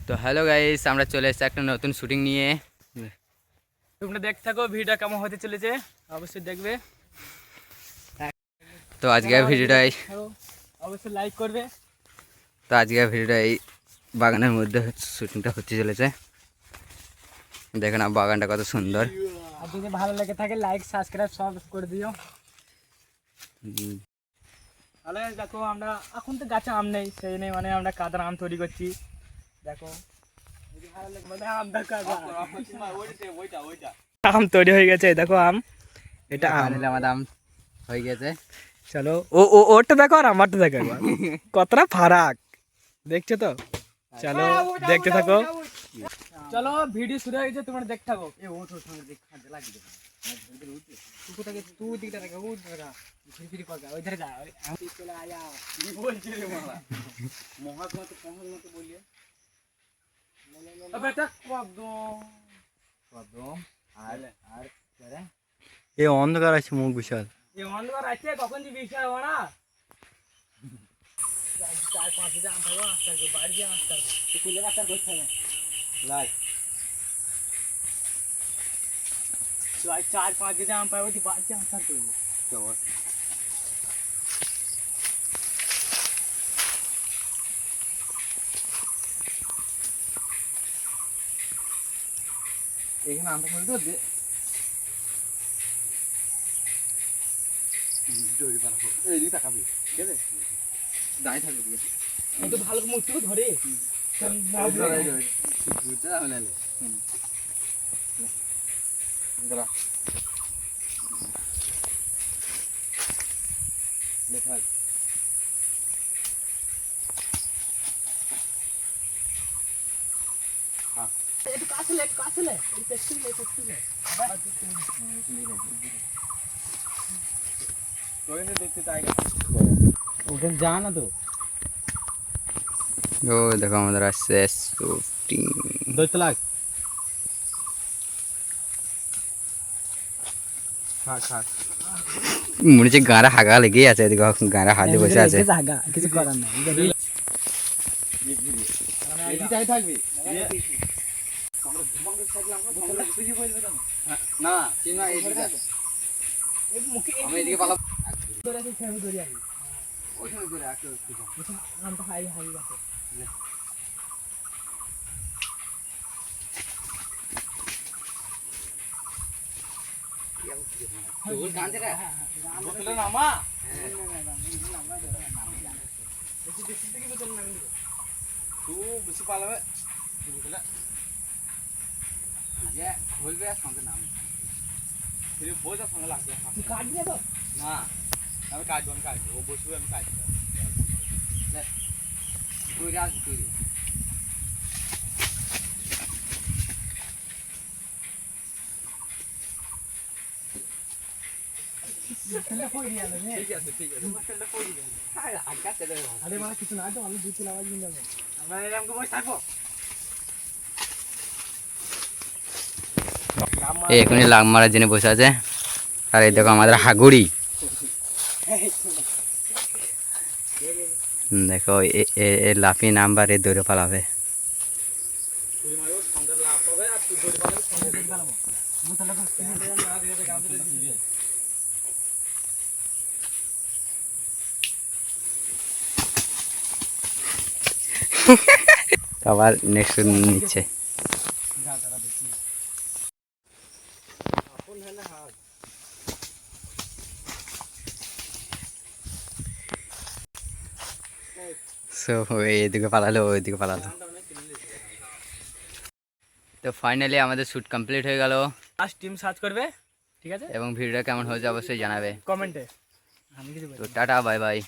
তো hello guys, আমরা চলে এসেছি একটা নতুন শুটিং নিয়ে। তোমরা দেখতে থাকো ভিডিওটা কেমন হতে চলেছে, অবশ্যই দেখবে। তো আজকের ভিডিওটাই অবশ্যই লাইক করবে। এই বাগানের মধ্যে শুটিংটা হতে চলেছে। দেখো না বাগানটা কত সুন্দর। আর যদি ভালো লেগে থাকে লাইক সাবস্ক্রাইব সব করে দিও। তাহলে দেখো আমরা এখন তো গাছে আম নেই, সেই নেই মানে আমরা কাদার আম তৈরি করছি। দেখো যদি ভালো লাগে মানে আম দেখা আম তৈরি হয়ে গেছে। দেখো আম, এটা আম আমাদের আম হয়ে গেছে। চলো ওটা দেখো আর আমারটা দেখো একবার কতটা ফারাক দেখছো তো। চলো দেখতে থাকো। চলো ভিডিও শুরু হয়ে গেছে, তোমরা দেখতে থাকো। এ ওঠো সঙ্গে দেখ কাজে লাগিয়ে দেবো। তুই থেকে তুই দিকটা দেখা ওই দেখা ফিরি কর ওই ধারে যা আমি চলে আয়া কি বলছিস রে মালা মহাত্মা তো বলিয়ে বেটা কদম আর আর রে এ অন্ধকার আছে মুখ বিশাল। এ অন্ধকার আছে কখন যে বিশাল ওরা 4-5 দিন আম পাবো আস্তে বাড়ি যা আস্তে তুই কুলে রাস্তা বসে থাক লাই 4-5 দিন আম পাবো তুই বাড়ি যা আস্তে করবি চল। এখানে আমটা করে তো দে দড়ি পালাবো এই দিকে তাকাবি ঠিক আছে দাঁড়িয়ে থাকবি ঠিক আছে এই তো ভালো মুখটুকু ধরে বুঝতে হবে দাঁড়া লেখা একটু কাছে লে এই পেছনে তোকে দেখতে তাই ওখানে যা না তো। ও দেখো আমাদের আসছে শুটিং। 2 লাখ খাক মনে হচ্ছে গাঁড়া হাগা লেগেই আছে। এদিকে গাঁড়া হাতে বসে আছে। কিছু করার নাই থাকবি না আমি এদিকে পালাম আমটা হাই হাই গেছে নামা বেশি পালাবে বলবে সঙ্গে নাম বোঝা সঙ্গে লাগবে কাটবি না আমি কাটবো ও বসবে আমি কাটবো তৈরি আসবি তৈরি কিছু না তো আমি দুটো নামাজ নিয়ে যাবো আমরা এরকম বসে থাকবো। এখনই লাগ মারার জন্য বসে আছে। আর এই দেখো আমাদের হাগুড়ি দেখো এ লাফিয়ে নাম্বার এ দৌড়ে পালাবে। আবার নেক্সট নিচ্ছে। সো এইদিকে পালালো ওইদিকে পালালো। তো ফাইনালি আমাদের শ্যুট কমপ্লিট হয়ে গেল। লাস্ট টিম সার্চ করবে, ঠিক আছে, এবং ভিডিওটা কেমন হয়েছে অবশ্যই জানাবে কমেন্টে। তো টাটা বাই বাই।